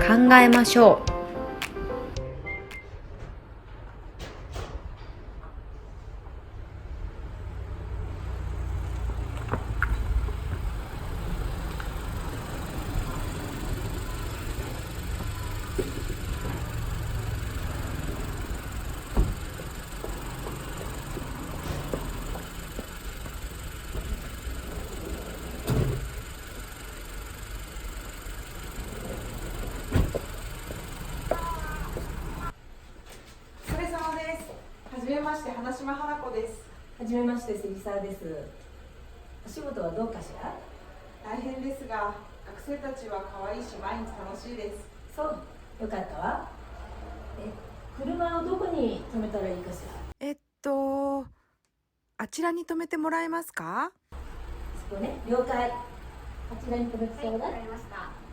考えましょう。はじめまして、花島花子です。はじめまして、杉沢です。お仕事はどうかしら？大変ですが、学生たちは可愛いし毎日楽しいです。そう、よかったわ。車をどこに止めたらいいかしら？あちらに止めてもらえますか？そこね、了解。あちらに止めてちょうだい。わかりました。